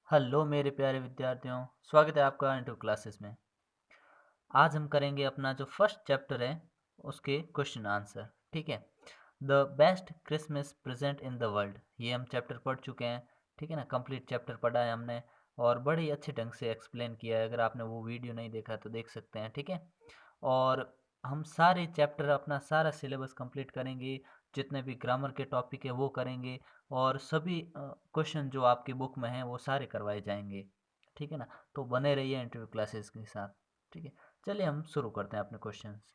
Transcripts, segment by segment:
Hello मेरे प्यारे विद्यार्थियों, स्वागत है आपका इंटू क्लासेस में। आज हम करेंगे अपना जो फर्स्ट चैप्टर है उसके क्वेश्चन आंसर। ठीक है, the best Christmas present in the world, ये हम चैप्टर पढ़ चुके हैं। ठीक है ना, कंप्लीट चैप्टर पढ़ा है हमने और बड़े ही अच्छे ढंग से एक्सप्लेन किया है। अगर आपने वो वीडियो नहीं देखा तो देख सकते हैं। ठीक है, और हम सारे चैप्टर अपना सारा सिलेबस कंप्लीट करेंगे, जितने भी ग्रामर के टॉपिक है वो करेंगे और सभी क्वेश्चन जो आपकी बुक में हैं वो सारे करवाए जाएंगे। ठीक है ना, तो बने रहिए इंटरव्यू क्लासेस के साथ। ठीक है, चलिए हम शुरू करते हैं अपने क्वेश्चंस।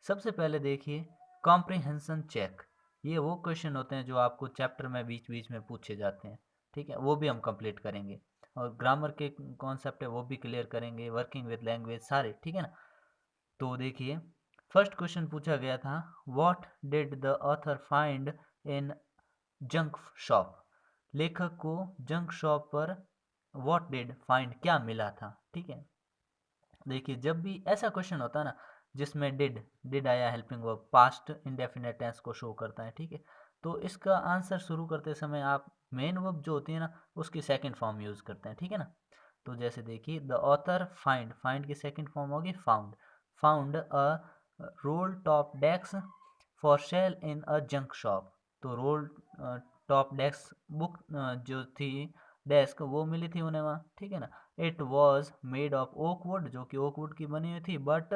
सबसे पहले देखिए, कॉम्प्रिहेंशन चेक। ये वो क्वेश्चन होते हैं जो आपको चैप्टर में बीच बीच में पूछे जाते हैं। ठीक है, वो भी हम कंप्लीट करेंगे और ग्रामर के कॉन्सेप्ट है वो भी क्लियर करेंगे, वर्किंग विद लैंग्वेज सारे। ठीक है ना, तो देखिए, फर्स्ट क्वेश्चन पूछा गया था, what did the author find in junk shop. लेखक को जंक शॉप पर व्हाट डिड फाइंड क्या मिला था। ठीक है, देखिए जब भी ऐसा क्वेश्चन होता है ना जिसमें डिड आया helping verb, past indefinite tense को शो करता है। ठीक है, तो इसका आंसर शुरू करते समय आप मेन वर्ब जो होती है ना उसकी सेकंड फॉर्म यूज करते हैं। ठीक है ना, तो जैसे देखिए, द ऑथर फाइंड की सेकंड फॉर्म होगी found. Found a role top desk for sale in a junk shop. तो रोल टॉप डेस्क बुक जो थी, डेस्क वो मिली थी उन्हें वहाँ। ठीक है ना, it was made of oak would, जो कि ओक वुड की बनी हुई थी, but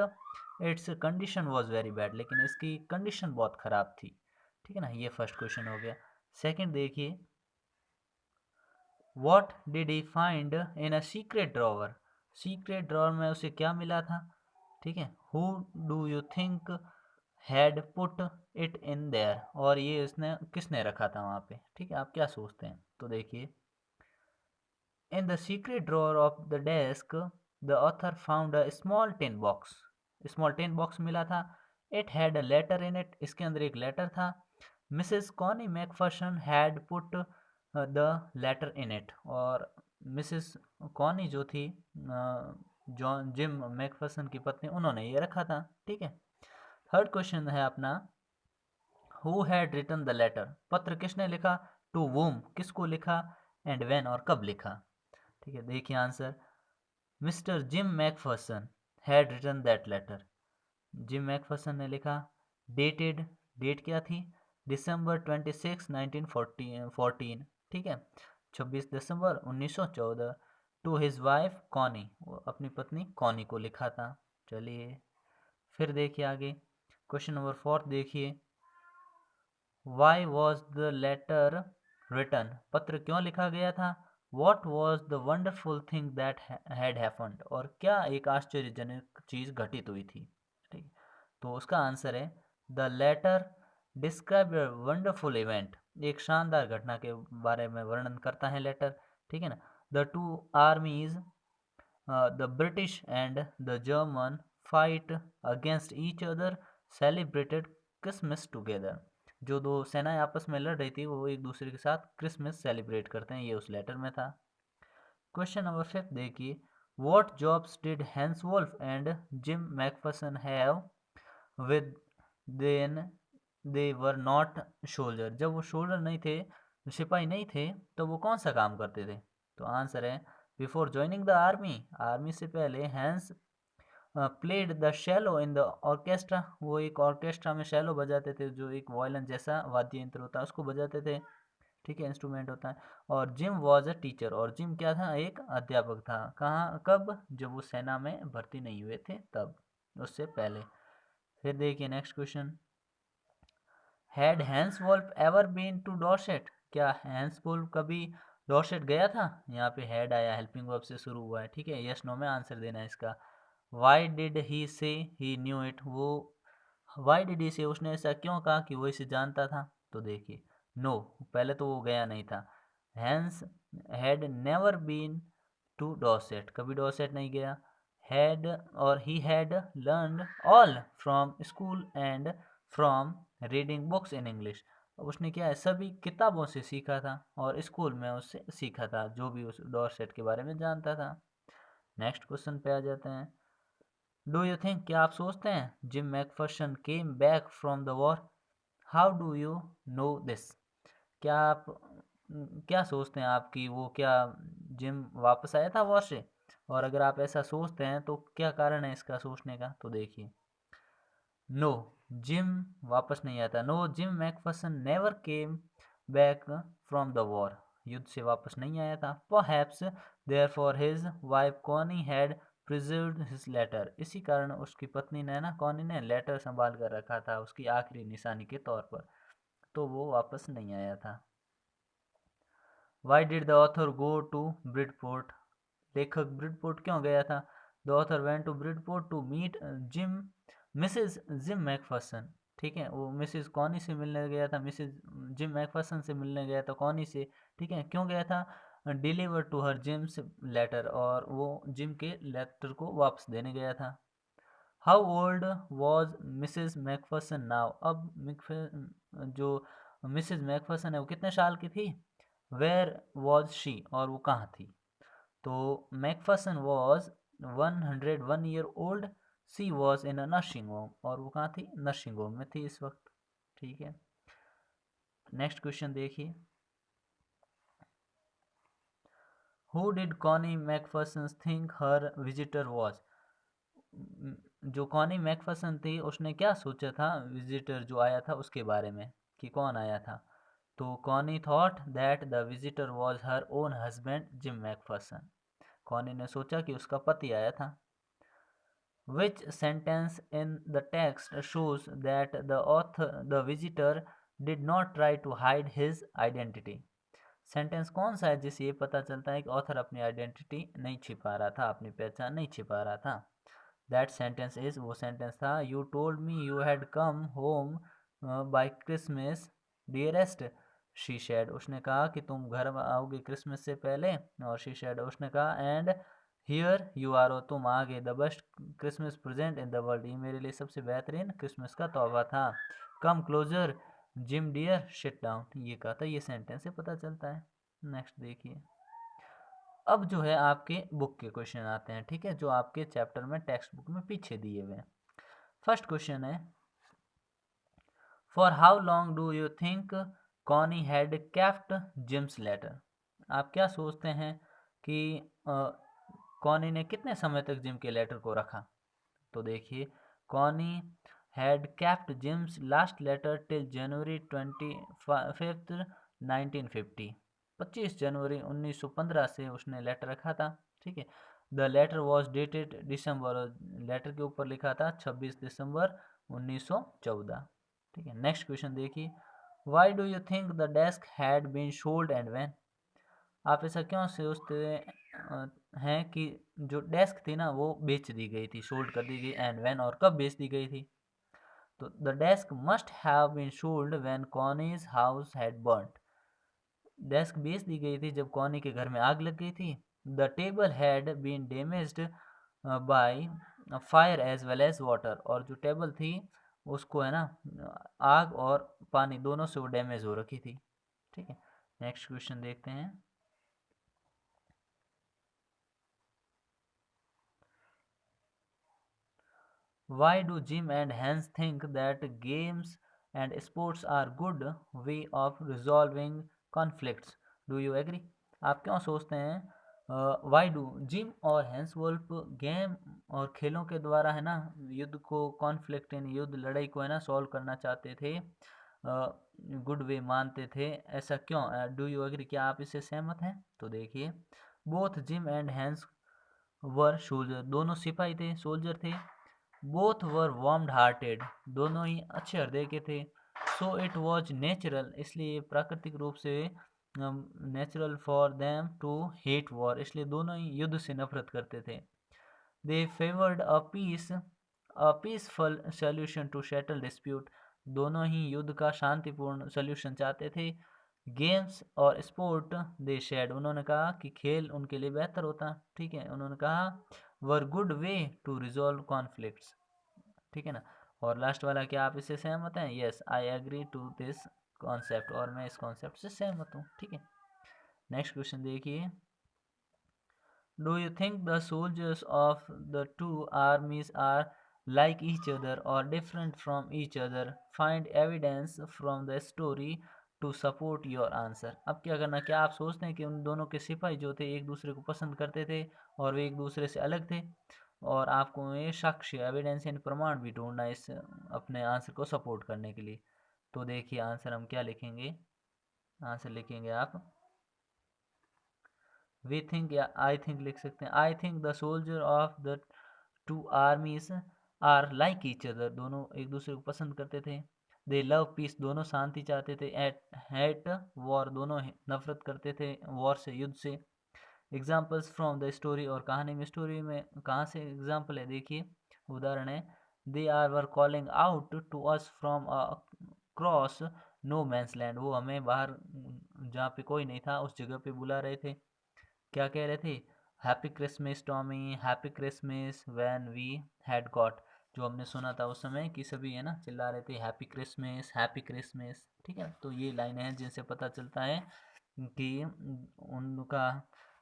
it's condition was very bad, लेकिन इसकी कंडीशन बहुत ख़राब थी। ठीक है ना, ये फर्स्ट क्वेश्चन हो गया। सेकंड देखिए, what did he find in a secret drawer. Secret drawer में उसे क्या मिला था। ठीक है, who do you think had put it in their, और ये उसने किसने रखा था वहाँ पे। ठीक है, आप क्या सोचते हैं। तो देखिए, in the secret drawer of the desk, the author found a small tin box. Small tin box मिला था. It had a letter in it. इसके अंदर एक लेटर था. Mrs. Connie Macpherson had put the letter in it. और Mrs Connie जो थी, John gym Macpherson की पत्नी, उन्होंने ये रखा था। ठीक है, थर्ड क्वेश्चन है अपना, who had written the letter. पत्र किसने लिखा, टू वूम किसको लिखा, एंड व्हेन और कब लिखा। ठीक है, देखिए answer, Mister Jim McPherson had written that letter. Jim McPherson ने लिखा। डेटेड, डेट क्या थी, December 26 1914। ठीक है, 26 दिसंबर 1914। टू हिज वाइफ कॉनी, वो अपनी पत्नी कॉनी को लिखा था। चलिए फिर देखिए आगे, क्वेश्चन नंबर फोर्थ देखिए, why was the letter written, पत्र क्यों लिखा गया था। What was the wonderful thing that had happened, और क्या एक आश्चर्यजनक चीज घटित हुई थी। ठीक, तो उसका आंसर है, the letter describe a wonderful event, एक शानदार घटना के बारे में वर्णन करता है लेटर। ठीक है ना, the two आर्मीज, the British and the German fight against each other, celebrated Christmas together. जो दो सेनाएं आपस में लड़ रही थी वो एक दूसरे के साथ क्रिसमस सेलिब्रेट करते हैं, ये उस लेटर में था। क्वेश्चन नंबर फिफ्थ देखिए, what jobs did Hans Wolf and Jim McPherson have with then they were not soldier. जब वो सोल्जर नहीं थे, सिपाही नहीं थे, तो वो कौन सा काम करते थे। तो आंसर है, before joining the army, army से पहले Hans played the cello in the orchestra, वो एक ऑर्केस्ट्रा में शैलो बजाते थे, जो एक वायलिन जैसा वाद्य यंत्र होता है उसको बजाते थे। ठीक है, इंस्ट्रूमेंट होता है। और जिम वॉज अ टीचर, और जिम क्या था, एक अध्यापक था। कहाँ, कब, जब वो सेना में भर्ती नहीं हुए थे तब, उससे पहले। फिर देखिए next question, had Hans Wolf ever been to Dorset, क्या हैंस वोल्फ कभी डॉर्सेट गया था। यहाँ पे हैड आया, हेल्पिंग वर्ब से शुरू हुआ है। ठीक है, यस नो में आंसर देना है इसका। वाई डिड ही से ही न्यू इट, वो वाई डिड ही से, उसने ऐसा क्यों कहा कि वो इसे जानता था। तो देखिए, नो, पहले तो वो गया नहीं था। Hans had never been to Dorset, कभी डॉर्सेट नहीं गया। हैड और he had learned all from school and from reading books in English, उसने क्या है, सभी किताबों से सीखा था और स्कूल में उससे सीखा था, जो भी उस डॉर्सेट के बारे में जानता था। नेक्स्ट क्वेश्चन पे आ जाते हैं, डू यू थिंक, क्या आप सोचते हैं, gym Macpherson came back from the war. How do you know this, क्या आप क्या सोचते हैं आप कि वो क्या जिम वापस आया था वॉर से? और अगर आप ऐसा सोचते हैं तो क्या कारण है इसका सोचने का, तो देखिए। नो, जिम वापस नहीं आता। No, Jim McPherson never came back from the war, युद्ध से वापस नहीं आया था। Perhaps therefore his wife Connie had preserved his letter, इसी कारण उसकी पत्नी ने ना, कॉनी ने लेटर संभाल कर रखा था उसकी आखिरी निशानी के तौर पर, तो वो वापस नहीं आया था। Why did the author go to Bridport, लेखक ब्रिडपोर्ट क्यों गया था? The author went to Bridport to meet Jim Mrs Jim McPherson, ठीक है, वो मिसेस कॉनी से मिलने गया था, मिसेस जिम मैकफर्सन से मिलने गया था, कॉनी से, ठीक है। क्यों गया था? Deliver to her Jim's letter, और वो जिम के लेटर को वापस देने गया था। How old was Mrs Macpherson now, अब जो मिसेस मैकफर्सन है वो कितने साल की थी? वेयर वॉज शी, और वो कहाँ थी? तो McPherson was 101 year old, she was in a nursing home, और वो कहाँ थी? नर्सिंग होम में थी इस वक्त, ठीक है। नेक्स्ट क्वेश्चन देखिए। Who did Connie Macpherson think her visitor was, जो कॉनी मैकफर्सन थी उसने क्या सोचा था विजिटर जो आया था उसके बारे में, कि कौन आया था? तो Connie thought that the visitor was her own husband gym Macpherson, Connie ने सोचा कि उसका पति आया था। Which sentence in the text shows that the visitor did not try to hide his identity? Sentence कौन सा है जिससे ये पता चलता है कि ऑथर अपनी आइडेंटिटी नहीं छिपा रहा था, अपनी पहचान नहीं छिपा रहा था? दैट सेंटेंस इज, वो सेंटेंस था, you told me you had come home by Christmas dearest, she said, उसने कहा कि तुम घर आओगे क्रिसमस से पहले, और शी शेड, उसने कहा, एंड हियर यू आर, हो तुम आ गए, the best Christmas present in the world, ये मेरे लिए सबसे बेहतरीन क्रिसमस का तोहफा था। Come closer Jim dear sit down, ये कहा था, ये सेंटेंस से पता चलता है। नेक्स्ट देखिए। अब जो है आपके बुक के क्वेश्चन आते हैं, ठीक है, जो आपके चैप्टर में टेक्स्ट बुक में पीछे दिए हुए हैं। फर्स्ट क्वेश्चन है, for how long do you think Connie had kept Jim's letter, आप क्या सोचते हैं कि कॉनी ने कितने समय तक जिम के लेटर को रखा? तो देखिए, Connie had kept Jim's last letter till January 25 1950, 25 जनवरी 1915 से उसने लेटर रखा था, ठीक है। The letter was dated December, letter के ऊपर लिखा था 26 दिसंबर 1914, ठीक है। नेक्स्ट क्वेश्चन देखिए, why do you think the desk had been sold and when, आप ऐसा क्यों सोचते हैं कि जो डेस्क थी ना वो बेच दी गई थी, सोल्ड कर दी गई, एंड व्हेन, और कब बेच दी गई थी? तो the desk must have been sold when Connie's house had burned, desk बेच दी गई थी जब कॉनी के घर में आग लग गई थी। The table had been damaged by fire as well as water, और जो टेबल थी उसको है ना आग और पानी दोनों से वो डैमेज हो रखी थी, ठीक है। नेक्स्ट क्वेश्चन देखते हैं। Why do Jim and Hans think that games and sports are good way of resolving conflicts? Do you agree? आप क्यों सोचते हैं वाई डू जिम और हैंस वोल्फ गेम और खेलों के द्वारा है ना युद्ध को, कॉन्फ्लिक्ट इन युद्ध लड़ाई को है ना सॉल्व करना चाहते थे, गुड वे मानते थे, ऐसा क्यों? डू यू एग्री, क्या आप इससे सहमत हैं? तो देखिए, both Jim and Hans were soldier, दोनों सिपाही थे, सोल्जर थे। बोथ वर वार्म हार्टेड, दोनों ही अच्छे हृदय के थे। सो इट वॉज नेचुरल, इसलिए प्राकृतिक रूप से natural for them to hate war, इसलिए दोनों ही युद्ध से नफरत करते थे। They favoured a peaceful solution to settle dispute, दोनों ही युद्ध का शांतिपूर्ण सोल्यूशन चाहते थे। गेम्स और स्पोर्ट दे शेड, उन्होंने कहा कि खेल उनके लिए बेहतर होता, ठीक है, उन्होंने कहा war good way to resolve conflicts, ठीक है ना। और लास्ट वाला, क्या आप इससे सहमत हैं? Yes, I agree to this concept, और मैं इस कॉन्सेप्ट से सहमत हूँ, ठीक है। नेक्स्ट क्वेश्चन देखिए, do you think the soldiers of the two armies are like each other or different from each other? Find evidence from the story to support your answer. अब क्या करना, क्या आप सोचते हैं कि उन दोनों के सिपाही जो थे एक दूसरे को पसंद करते थे और वे एक दूसरे से अलग थे, और आपको ये साक्ष्य एविडेंस यानी प्रमाण भी ढूंढना इस अपने आंसर को सपोर्ट करने के लिए। तो देखिए आंसर हम क्या लिखेंगे, आंसर लिखेंगे आप वी थिंक या आई थिंक लिख सकते हैं। I think the soldier of the two armies are like each other, दोनों एक दूसरे को पसंद करते थे। दे लव पीस, दोनों शांति चाहते थे। एट हेट वॉर, दोनों नफरत करते थे वॉर से, युद्ध से। एग्जाम्पल्स फ्रॉम द स्टोरी, और कहानी में स्टोरी में कहाँ से एग्जाम्पल है देखिए, उदाहरण है। They are were calling out to us from cross no man's land, वो हमें बाहर जहाँ पे कोई नहीं था उस जगह पे बुला रहे थे। क्या कह रहे थे, happy Christmas Tommy, happy Christmas when we had got, जो हमने सुना था उस समय कि सभी है ना चिल्ला रहे थे हैप्पी क्रिसमस हैप्पी क्रिसमस। ठीक है, तो ये लाइनें हैं जिनसे पता चलता है कि उनका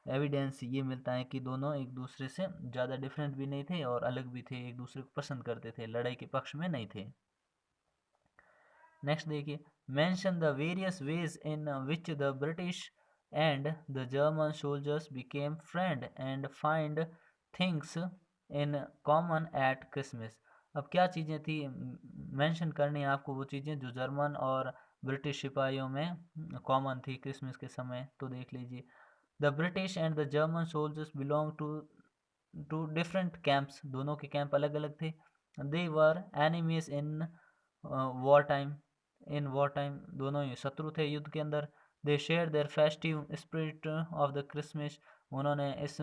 एविडेंस ये मिलता है कि दोनों एक दूसरे से ज़्यादा डिफरेंट भी नहीं थे और अलग भी थे, एक दूसरे को पसंद करते थे, लड़ाई के पक्ष में नहीं थे। नेक्स्ट देखिए, mention the various ways in which the British and the German soldiers became friends and find things in common at Christmas। अब क्या चीज़ें थी मेंशन करनी है आपको, वो चीज़ें जो जर्मन और ब्रिटिश सिपाहियों में कॉमन थी क्रिसमस के समय। तो देख लीजिए, the British and the German soldiers belong to different camps, दोनों के कैंप अलग अलग थे। They were enemies in war time, in war time दोनों ही शत्रु थे युद्ध के अंदर। They share their festive spirit of the Christmas, उन्होंने इस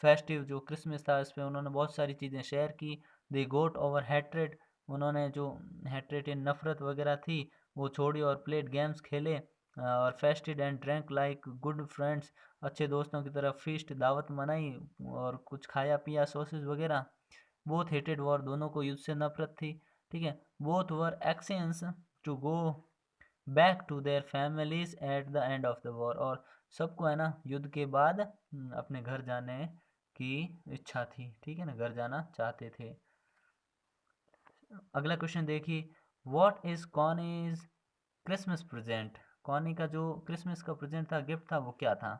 फेस्टिव जो क्रिसमस था इस पर उन्होंने बहुत सारी चीज़ें शेयर की। दे गोट ओवर हैट्रेड, उन्होंने जो हैट्रेड नफरत वगैरह थी वो छोड़ी और प्लेड गेम्स खेले, और feasted and drank like good friends, अच्छे दोस्तों की तरह फीस्ट दावत मनाई और कुछ खाया पिया सॉसेज वगैरह। बोथ हेटेड वॉर, दोनों को युद्ध से नफरत थी। ठीक है, बोथ वर एक्सेंस to go back to their families at the end of the war, और सबको है ना युद्ध के बाद अपने घर जाने की इच्छा थी। ठीक है ना, घर जाना चाहते थे। अगला क्वेश्चन देखिए, what is Connie's Christmas present, Connie का जो क्रिसमस का प्रेजेंट था, गिफ्ट था, वो क्या था।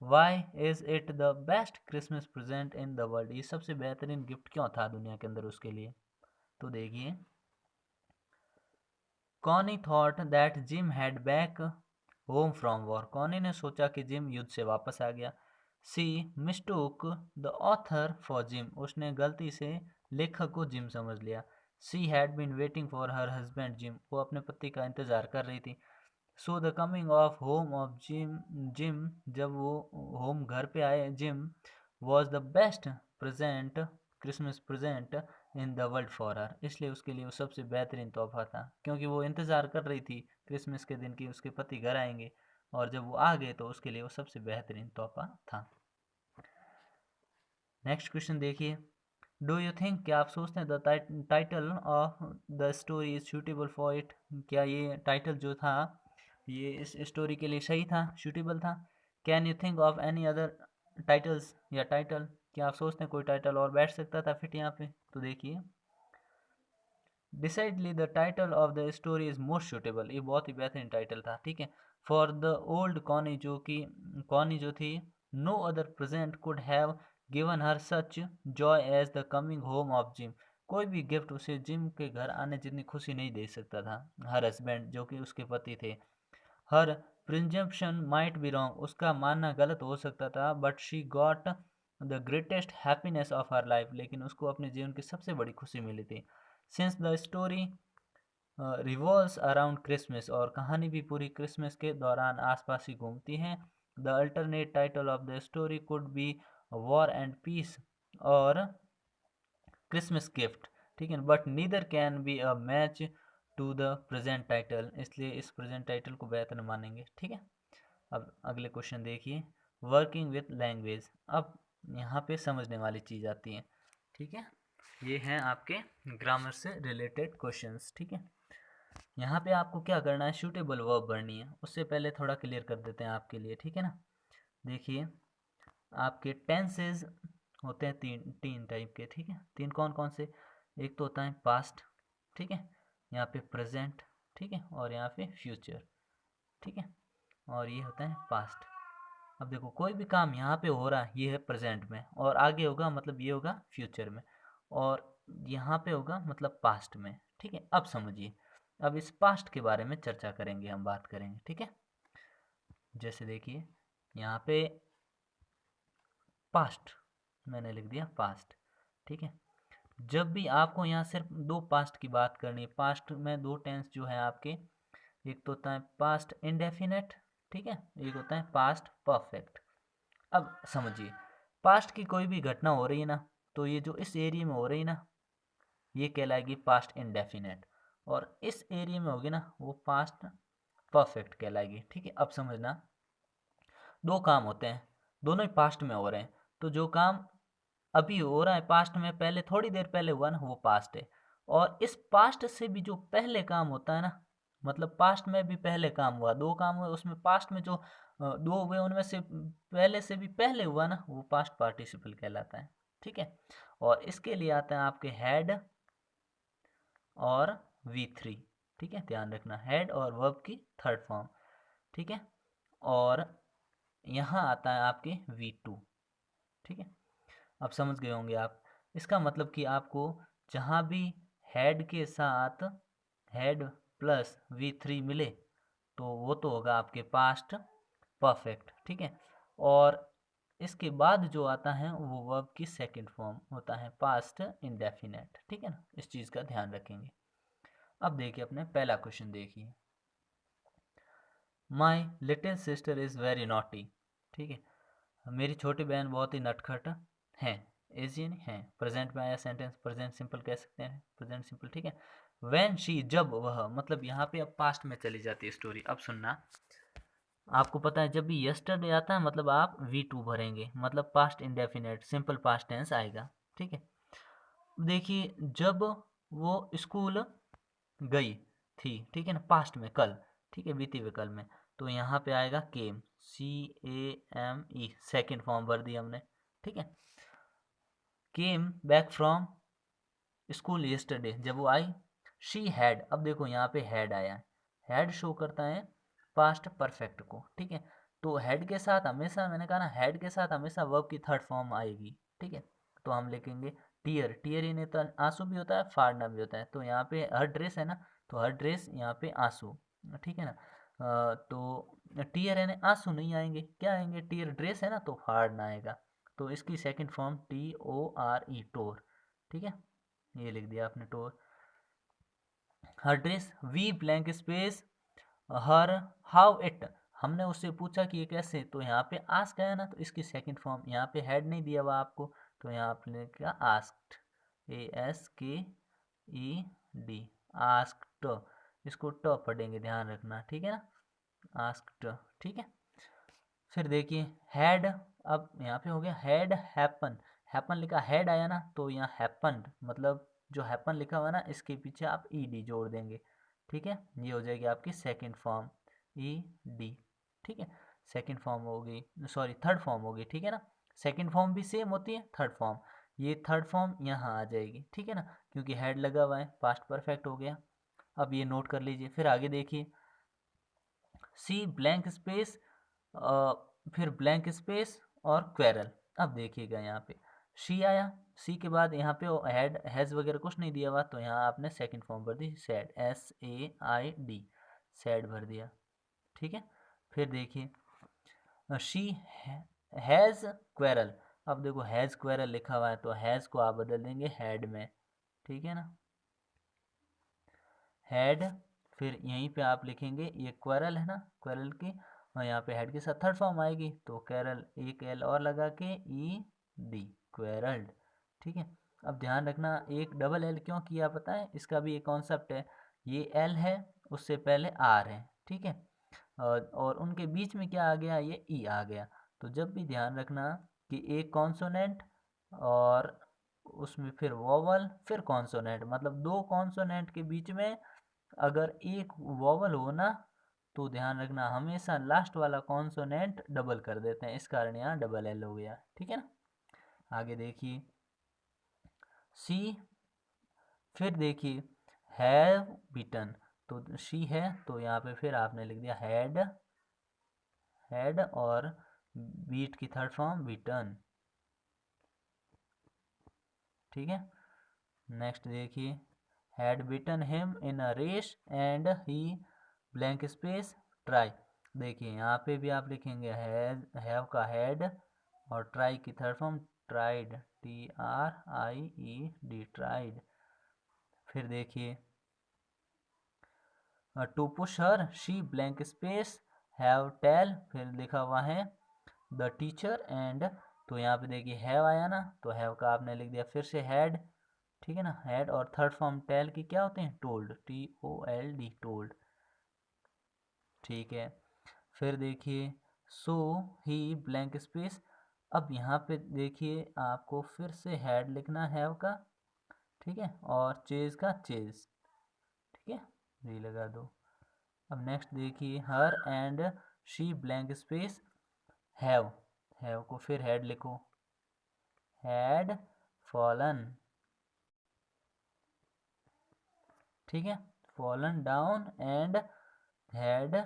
Why is it the best Christmas present in the world, ये सबसे बेहतरीन गिफ्ट क्यों था दुनिया के अंदर उसके लिए। तो देखिए, Connie thought that Jim had back home from war, Connie ने सोचा कि जिम युद्ध से वापस आ गया। She mistook the author for Jim, उसने गलती से लेखक को जिम समझ लिया। She had been waiting for her husband Jim, वो अपने पति का इंतजार कर रही थी। So the coming of home of Jim, Jim जब वो होम घर पे आए Jim, was the best present Christmas present in the world for her, इसलिए उसके लिए वो सबसे बेहतरीन तोहफा था, क्योंकि वो इंतज़ार कर रही थी क्रिसमस के दिन की उसके पति घर आएंगे, और जब वो आ गए तो उसके लिए वो सबसे बेहतरीन तोहफा था। नेक्स्ट क्वेश्चन देखिए, डू यू थिंक, क्या आप सोचते हैं the title of the story is suitable for it, क्या ये टाइटल जो था ये इस स्टोरी के लिए सही था, सूटेबल था। Can you think of any other titles या टाइटल, क्या आप सोचते हैं कोई टाइटल और बैठ सकता था फिट यहाँ पे। तो देखिए, decidedly the title of the story is most suitable, ये बहुत ही बेहतरीन टाइटल था। ठीक है, फॉर द ओल्ड कॉनी, जो कि कॉनी जो थी, no other present could have given her such joy as the coming home of Jim, कोई भी गिफ्ट उसे जिम के घर आने जितनी खुशी नहीं दे सकता था। हर हस्बैंड, जो कि उसके पति थे, हर प्रिजम्पशन माइट बी रॉन्ग, उसका मानना गलत हो सकता था, but she got the greatest happiness of her life, लेकिन उसको अपने जीवन की सबसे बड़ी खुशी मिली थी। Since the story revolves around Christmas, और कहानी भी पूरी क्रिसमस के दौरान आसपास ही घूमती है। The alternate title of the story could be war and peace और क्रिसमस गिफ्ट। ठीक है, but neither can be a match to the present title, इसलिए इस प्रेजेंट टाइटल को बेहतर मानेंगे। ठीक है, अब अगले क्वेश्चन देखिए, वर्किंग विथ लैंग्वेज, अब यहाँ पे समझने वाली चीज़ आती है। ठीक है, ये हैं आपके ग्रामर से रिलेटेड क्वेश्चंस। ठीक है, यहाँ पे आपको क्या करना है, सूटेबल वर्ब भरनी है। उससे पहले थोड़ा क्लियर कर देते हैं आपके लिए। ठीक है ना, देखिए, आपके टेंसेज होते हैं तीन तीन टाइप के। ठीक है, तीन कौन कौन से, एक तो होता है पास्ट, ठीक है, यहाँ पे प्रेजेंट, ठीक है, और यहाँ पे फ्यूचर। ठीक है, और ये होता है पास्ट। अब देखो कोई भी काम यहाँ पे हो रहा है, ये है प्रेजेंट में, और आगे होगा मतलब ये होगा फ्यूचर में, और यहाँ पे होगा मतलब पास्ट में। ठीक है, अब समझिए, अब इस पास्ट के बारे में चर्चा करेंगे, हम बात करेंगे। ठीक है, जैसे देखिए यहाँ पे पास्ट मैंने लिख दिया पास्ट। ठीक है, जब भी आपको यहाँ सिर्फ दो पास्ट की बात करनी है, पास्ट में दो टेंस जो है आपके, एक तो होता है पास्ट इंडेफिनेट, ठीक है, एक होता है पास्ट परफेक्ट। अब समझिए, पास्ट की कोई भी घटना हो रही है ना, तो ये जो इस एरिया में हो रही है ना, ये कहलाएगी पास्ट इंडेफिनेट, और इस एरिया में होगी ना, वो पास्ट परफेक्ट कहलाएगी। ठीक है, अब समझना, दो काम होते हैं, दोनों ही पास्ट में हो रहे हैं, तो जो काम अभी हो रहा है पास्ट में, पहले थोड़ी देर पहले हुआ ना, वो पास्ट है। और इस पास्ट से भी जो पहले काम होता है ना, मतलब पास्ट में भी पहले काम हुआ, दो काम हुए उसमें, पास्ट में जो दो हुए उनमें से पहले से भी पहले हुआ ना, वो पास्ट पार्टिसिपल कहलाता है। ठीक है, और इसके लिए आता है आपके हेड और V3। ठीक है, ध्यान रखना, हेड और वर्ब की थर्ड फॉर्म। ठीक है, और यहाँ आता है आपके V2। ठीक है, अब समझ गए होंगे आप। इसका मतलब कि आपको जहाँ भी हेड के साथ हेड प्लस V3 मिले, तो वो तो होगा आपके पास्ट परफेक्ट। ठीक है, और इसके बाद जो आता है वो वर्ब की सेकंड फॉर्म होता है पास्ट इंडेफिनेट। ठीक है ना, इस चीज़ का ध्यान रखेंगे। अब देखिए अपने पहला क्वेश्चन देखिए, my little sister is very naughty. ठीक है, मेरी छोटी बहन बहुत ही नटखट है। इज यानी है, प्रेजेंट में आया सेंटेंस, प्रेजेंट सिंपल कह सकते हैं, प्रेजेंट सिंपल। ठीक है, व्हेन शी, जब वह, मतलब यहाँ पे अब पास्ट में चली जाती है स्टोरी। अब सुनना, आपको पता है जब भी यस्टरडे आता है मतलब आप V2 भरेंगे, मतलब past indefinite simple past tense आएगा। ठीक है, देखिए जब वो स्कूल गई थी, ठीक है ना, पास्ट में कल, ठीक है, बीते हुए कल में, तो यहाँ पे आएगा केम, CAME, सेकेंड फॉर्म भर दी हमने। ठीक है, केम बैक फ्रॉम स्कूल यस्टरडे, जब वो आई। शी हैड, अब देखो यहाँ पे हैड आया है, हैड शो करता है पास्ट परफेक्ट को। ठीक है, तो हेड के साथ हमेशा, मैंने कहा ना, हेड के साथ हमेशा वर्ब की थर्ड फॉर्म आएगी। ठीक है, तो हम लिखेंगे टीयर, टीयर ही नहीं तो आंसू भी होता है, फाड़ना भी होता है, तो यहाँ पे हर ड्रेस है ना, तो हर ड्रेस यहाँ पे आंसू। ठीक है ना, तो टीयर है ना, आंसू नहीं आएंगे, क्या आएंगे, टीयर ड्रेस है ना, तो फाड़ना आएगा, तो इसकी सेकंड फॉर्म TORE, टोर। ठीक है, ये लिख दिया आपने tore. Her dress, we blank space her how it, हमने उससे पूछा कि ये कैसे, तो यहाँ पे आस्क है ना, तो इसकी सेकंड फॉर्म, यहाँ पे हेड नहीं दिया हुआ आपको, तो यहाँ आपने क्या आस्क्ड, ASKED, आस्क्ड, इसको ट पढ़ेंगे, ध्यान रखना। ठीक है ना, आस्क्ड। ठीक है, फिर देखिए हैड, अब यहाँ पे हो गया हैड हैपन, हैपन लिखा, हेड आया ना, तो यहाँ हैपन, मतलब जो हैपन लिखा हुआ ना, इसके पीछे आप ED जोड़ देंगे। ठीक है, ये हो जाएगी आपकी सेकंड फॉर्म, ED। ठीक है, सेकंड फॉर्म हो गई, सॉरी थर्ड फॉर्म होगी। ठीक है ना, सेकंड फॉर्म भी सेम होती है, थर्ड फॉर्म, ये थर्ड फॉर्म यहाँ आ जाएगी। ठीक है ना, क्योंकि हेड लगा हुआ है, पास्ट परफेक्ट हो गया। अब ये नोट कर लीजिए, फिर आगे देखिए, सी ब्लैंक स्पेस, फिर ब्लैंक स्पेस और क्वेरल। अब देखिएगा यहाँ पे शी आया, सी के बाद यहाँ पे हेड हैज़ वगैरह कुछ नहीं दिया हुआ, तो यहाँ आपने सेकंड फॉर्म भर दी, सैड, SAID, सैड भर दिया। ठीक है, फिर देखिए शी हैज़ क्वेरल, अब देखो हैज़ क्वेरल लिखा हुआ है, तो हैज़ को आप बदल देंगे हेड में। ठीक है ना, हेड, फिर यहीं पे आप लिखेंगे, ये क्वेरल है ना, क्वेरल की, और यहाँ पे हेड के साथ थर्ड फॉर्म आएगी, तो कैरल, एक एल और लगा के ED, क्वेरल्ड। ठीक है, अब ध्यान रखना, एक डबल एल क्यों किया पता है, इसका भी एक कॉन्सेप्ट है, ये एल है, उससे पहले आर है। ठीक है, और उनके बीच में क्या आ गया, ये ई आ गया, तो जब भी ध्यान रखना कि एक कॉन्सोनेंट और उसमें फिर वोवल फिर कॉन्सोनेंट, मतलब दो कॉन्सोनेंट के बीच में अगर एक वोवल हो ना, तो ध्यान रखना हमेशा लास्ट वाला कॉन्सोनेंट डबल कर देते हैं, इस कारण यहाँ डबल एल हो गया। ठीक है ना, आगे देखिए सी, फिर देखिए हैव बीटन, तो शी है, तो यहाँ पे फिर आपने लिख दिया हैड, हैड, और बीट की थर्ड फॉर्म बीटन। ठीक है, नेक्स्ट देखिए, had beaten him in a race and he blank space try. देखिए यहाँ पे भी आप लिखेंगे हैव का हैड और ट्राई की third form tried, TRIED, tried. फिर देखिए to push her she blank space have tell, फिर लिखा हुआ है द टीचर एंड, तो यहाँ पे देखिए हैव आया ना, तो हैव का आपने लिख दिया फिर से हैड। ठीक है ना, हैड और थर्ड फॉर्म टेल की क्या होते हैं, टोल्ड, TOLD, टोल्ड। ठीक है, फिर देखिए सो ही ब्लैंक स्पेस, अब यहाँ पे देखिए आपको फिर से हैड लिखना हैव का, ठीक है, और चेज का चेज। ठीक है, ये लगा दो। अब नेक्स्ट देखिए her and she blank space have, have को फिर हैड लिखो, हैड फॉलन। ठीक है, fallen down and had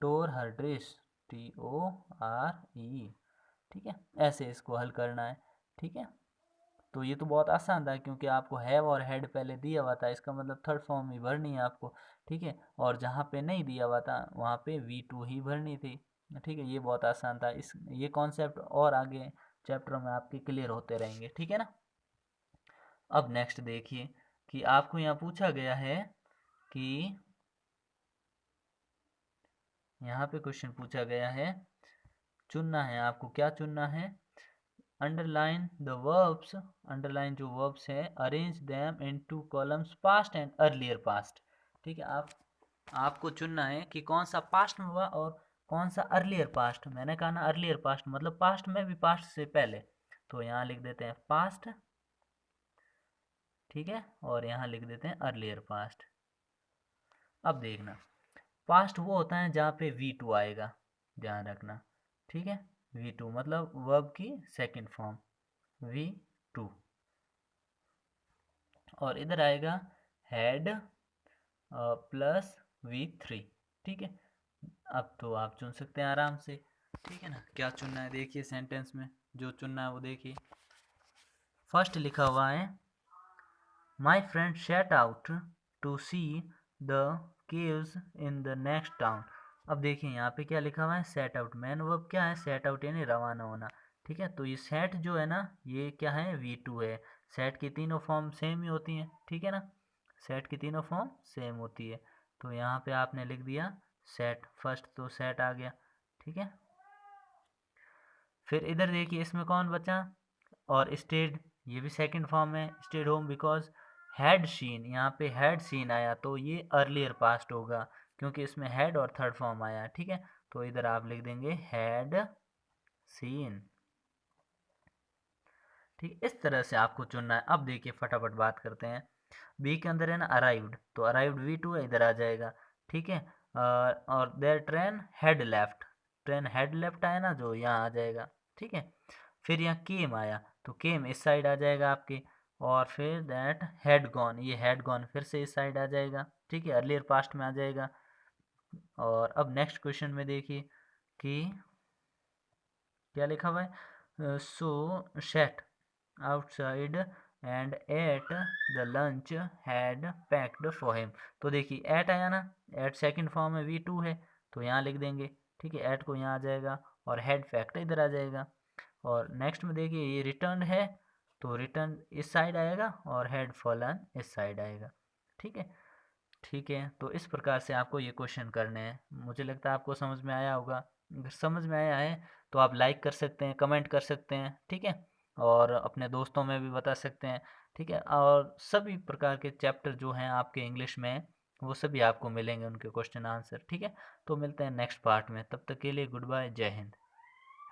tore her dress, TORE। ठीक है, ऐसे इसको हल करना है। ठीक है, तो ये तो बहुत आसान था क्योंकि आपको हैव और हेड पहले दिया हुआ था, इसका मतलब थर्ड फॉर्म ही भरनी है आपको। ठीक है, और जहाँ पे नहीं दिया हुआ था वहाँ पे V2 ही भरनी थी। ठीक है, ये बहुत आसान था। इस ये कॉन्सेप्ट और आगे चैप्टर में आपके क्लियर होते रहेंगे। ठीक है ना। अब नेक्स्ट देखिए कि आपको यहाँ पूछा गया है कि यहाँ पे क्वेश्चन पूछा गया है, चुनना है आपको, क्या चुनना है, अंडरलाइन द वर्ब्स, अंडरलाइन जो वर्ब्स है, arrange them in two columns past and earlier past. ठीक है, आपको चुनना है कि कौन सा पास्ट में हुआ और कौन सा अर्लियर पास्ट। मैंने कहा ना अर्लियर पास्ट मतलब पास्ट में भी पास्ट से पहले, तो यहाँ लिख देते हैं पास्ट। ठीक है, और यहाँ लिख देते हैं अर्लियर पास्ट। अब देखना, पास्ट वो होता है जहाँ पे V2 आएगा, ध्यान रखना। ठीक है, V2 मतलब वर्ब की सेकंड फॉर्म V2, और इधर आएगा हैड प्लस V3। ठीक है, अब तो आप चुन सकते हैं आराम से। ठीक है ना, क्या चुनना है देखिए, सेंटेंस में जो चुनना है वो देखिए। फर्स्ट लिखा हुआ है my friend set out to see the caves in the next town. अब देखिए यहाँ पे क्या लिखा हुआ है, सेट आउट। मैन वर्ब क्या है, सेट आउट यानी रवाना होना। ठीक है, तो ये सेट जो है ना ये क्या है, V2 है। सेट की तीनों फॉर्म सेम ही होती हैं। ठीक है ना, सेट की तीनों फॉर्म सेम होती है, तो यहाँ पे आपने लिख दिया सेट, फर्स्ट तो सेट आ गया। ठीक है, फिर इधर देखिए इसमें कौन बचा, और स्टेड, ये भी सेकंड फॉर्म है, stayed home because had seen, यहाँ पे हैड सीन आया तो ये अर्लियर पास्ट होगा क्योंकि इसमें हैड और थर्ड फॉर्म आया। ठीक है, तो इधर आप लिख देंगे हैड सीन। ठीक, इस तरह से आपको चुनना है। अब देखिए फटाफट बात करते हैं, बी के अंदर है ना अराइव्ड, तो अराइव्ड V2 है, इधर आ जाएगा। ठीक है, और there train had left, train had left आया ना जो यहाँ आ जाएगा। ठीक है, फिर यहाँ केम आया तो केम इस साइड आ जाएगा आपके, और फिर दैट हैड गॉन, ये हैड गॉन फिर से इस साइड आ जाएगा। ठीक है, अर्लियर पास्ट में आ जाएगा। और अब नेक्स्ट क्वेश्चन में देखिए कि क्या लिखा हुआ है, so she'd outside and ate the lunch had packed for him. तो देखिए एट आया ना, एट सेकंड फॉर्म में V2 है तो यहाँ लिख देंगे। ठीक है, एट को यहाँ आ जाएगा और हैड पैक्ड इधर आ जाएगा। और नेक्स्ट में देखिए ये रिटर्न है तो रिटर्न इस साइड आएगा और हैड फॉलन इस साइड आएगा। ठीक है, ठीक है, तो इस प्रकार से आपको ये क्वेश्चन करने हैं। मुझे लगता है आपको समझ में आया होगा। अगर समझ में आया है तो आप लाइक कर सकते हैं, कमेंट कर सकते हैं। ठीक है, और अपने दोस्तों में भी बता सकते हैं। ठीक है, और सभी प्रकार के चैप्टर जो हैं आपके इंग्लिश में वो सभी आपको मिलेंगे, उनके क्वेश्चन आंसर। ठीक है, तो मिलते हैं नेक्स्ट पार्ट में, तब तक के लिए गुड बाय, जय हिंद।